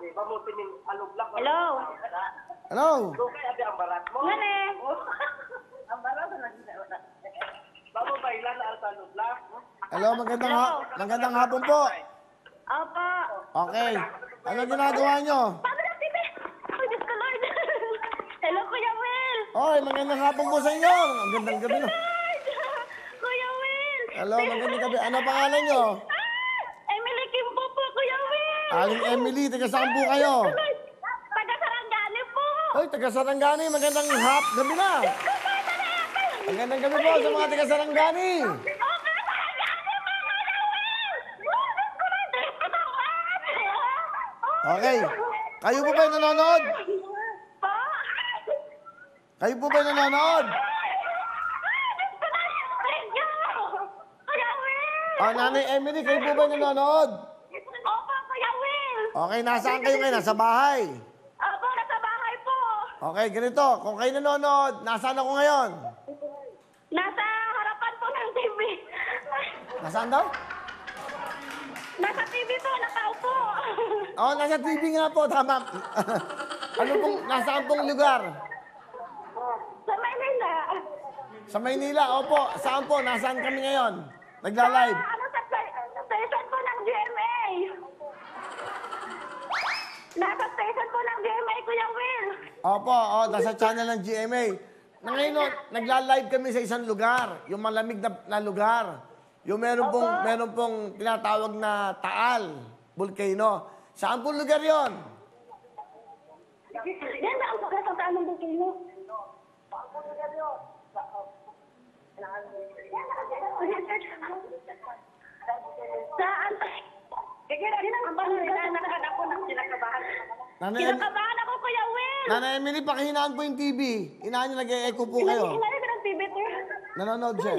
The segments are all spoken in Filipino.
Hello? Hello? Ngane? Hello, magandang hapon po. Opo. Okay. Ano ginagawa nyo? Paano na TV? Oh, Diyos ko, Lord. Hello, Kuya Will. Oy, magandang hapon po sa inyo. Ang gandang gabi no. Kuya Will. Hello, magandang gabi. Ano pangalan nyo? Emily Kimpo po, Kuya Will. Aling Emily, taga saan po kayo? Taga Sarangani po. Oy, taga Sarangani, magandang gabi na. Magandang gabi po sa mga taga Sarangani. Okay. Kayo po ba yung nanonood? Kayo po ba yung nanonood? Nanay Emily, kayo po ba yung nanonood? Opo, Kuya Will. Okay, nasaan kayo ngayon? Nasa bahay. Opo, nasa bahay po. Okay, ganito. Kung kayo nanonood, nasaan ako ngayon? Nasa harapan po ng TV. Nasaan daw? Nasa TV po, nakaupo. Oo, nasa TV nga po. Tama. Nasaan pong lugar? Sa Maynila. Sa Maynila, opo. Saan po? Nasaan kami ngayon? Nagla-live. Sa station po ng GMA. Nasa station po ng GMA, Kuya Will. Opo, nasa channel ng GMA. Ngayon, nagla-live kami sa isang lugar. Yung malamig na lugar. Yung meron pong tinatawag na Taal, volcano. Saan pong lugar yon? Yan na ang pagkakataan ng volcano. Saan? Kinakabahan ako ng kinakabahan. Kinakabahan ako, Kuya Will. Nanay Emily, pakihinaan po yung TV. Inaan nyo, nag-e-echo po kayo. Hinari ko ng TV, sir. Nanonood siya.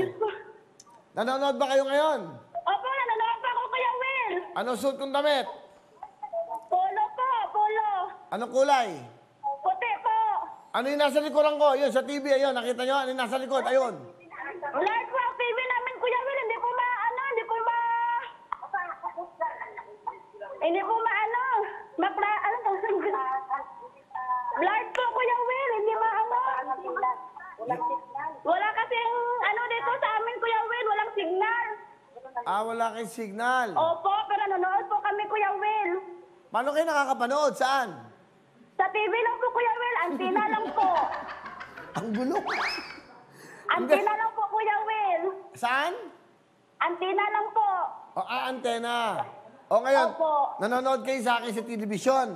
Nanonood ba kayo ngayon? Opo, nanonood pa ako, Kuya Will. Ano suot kong damit? Polo po, polo. Anong kulay? Puti po. Ano yung nasa likuran ko? Yun, sa TV, ayun. Nakita nyo? Ano yung nasa likod? Ayun. Live po ang TV namin, Kuya Will. Hindi po Live po, Kuya Will. Hindi Wala kasing dito sa amin, Kuya Will. Walang signal. Wala kayong signal. Opo, pero nanonood po kami, Kuya Will. Paano kayo nakakapanood? Saan? Sa TV lang po, Kuya Will. Antina lang po. Ang gulo. Antina lang po, Kuya Will. Saan? Antina lang po. Antena. O ngayon, Opo. nanonood kayo sa akin sa telebisyon.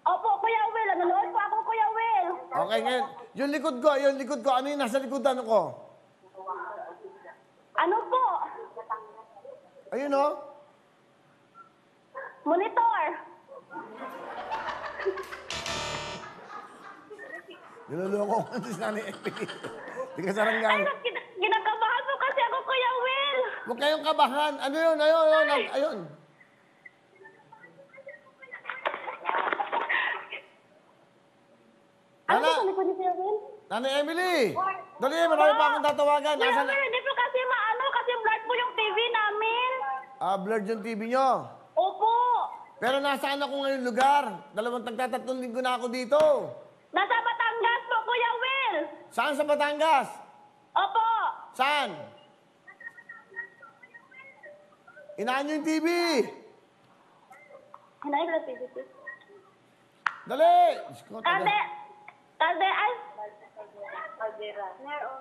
Opo, Kuya Will. Nanonood po ako, Kuya Will. Okay, ngayon, yung likod ko, ano yung nasa likodan ko? Ano po? Ayun, oh. Monitor. Niloloko ko si Nanay Emily. Di ka Ay, Sarangani. ginagabahan po kasi ako, Kuya Will. Huwag kayong kabahan. Ano yun? Ayun. Ano ba sa likod ni Kuya Will? Nanay Emily! Dali, marami pa akong tatawagan. Kuya Nasaan? Will, hindi po kasi kasi blurred po yung TV namin. Blurred yung TV nyo. Opo. Pero nasaan ako ngayon lugar? 2-3 linggo na ako dito. Nasa Batangas po, Kuya Will. Saan sa Batangas? Opo. Saan? Inaan nyo yung TV. Hinahin ko na TV. Dali! Diyos ko, Ay.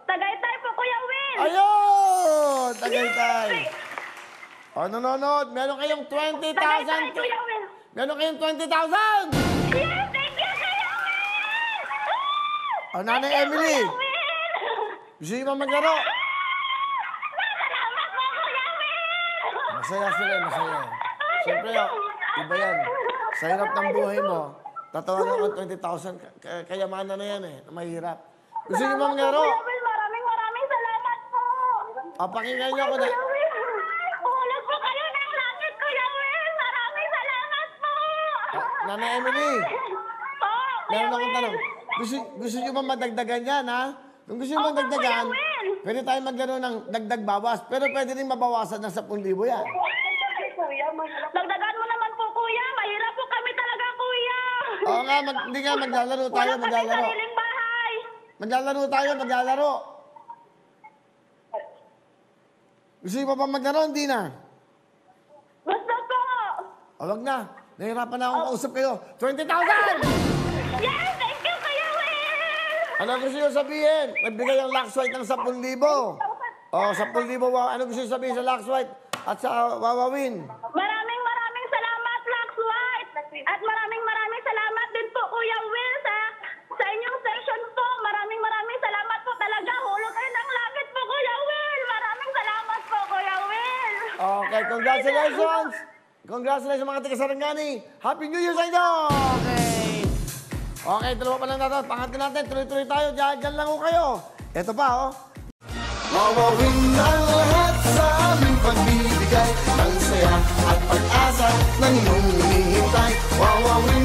Tagaytay po, Kuya Will. Ayun! Tagaytay. Nanonood. Meron kayong 20,000. Tagaytay, Kuya Will. Meron kayong 20,000. Yes, thank you, Kuya Will. Nanay Emily. Kuya Will. Gusto nyo ba maglaro? Salamat po, Kuya Will. Masaya sila, masaya. Siyempre, iba yan. Sa hirap ng buhay mo, tatawagan ko 20,000. Kayamanan na yan na mahirap. Gusto nyo ba maglaro? Kuya Will, maraming salamat po. Pakinggan nyo ako na. Kuya Will, hulog po kayo ng langit, Kuya Will. Maraming salamat po. Nanay Emily, Po, Kuya meron akong Will. tanong. Gusto nyo ba madagdagan yan, ha? Kung gusto nyo madagdagan, Kuya Will. pwede tayo maglaro ng dagdag bawas. Pero pwede rin mabawasan ng 10,000 yan. Dagdagan mo naman po, Kuya. Mahirap po kami talaga, Kuya. Oo nga, hindi nga, maglalaro tayo, Wala kami maglalaro. sariling bahay. Maglalaro tayo, maglalaro. Gusto niyo pa ba maglaro? Hindi na. Gusto po. O, wag na. Nahirapan na akong kausap kayo. 20,000! Yes, thank you, Kuya Will. Ano gusto niyo sabihin? Nagbigay ang Lux White ng 10,000. O, 10,000. Ano gusto niyo sabihin sa Lux White at sa Wawawin? Maraming salamat, Lux White. At maraming salamat din po, Kuya Will, sa inyong session po. Maraming salamat po talaga. Hulog kayo ng langit po, Kuya Will. Maraming salamat po, Kuya Will. Okay, congratulations! Congratulations mga taga Sarangani! Happy New Year sa inyo! Okay. Okay, dalawa pa lang natin. Pangatlo natin, tuloy-tuloy tayo. Diyan lang ho kayo. Ito pa, oh. Wawawin ang lahat sa aming pagbibigay ng saya at pag-asa ng iyong hinihintay. Wawawin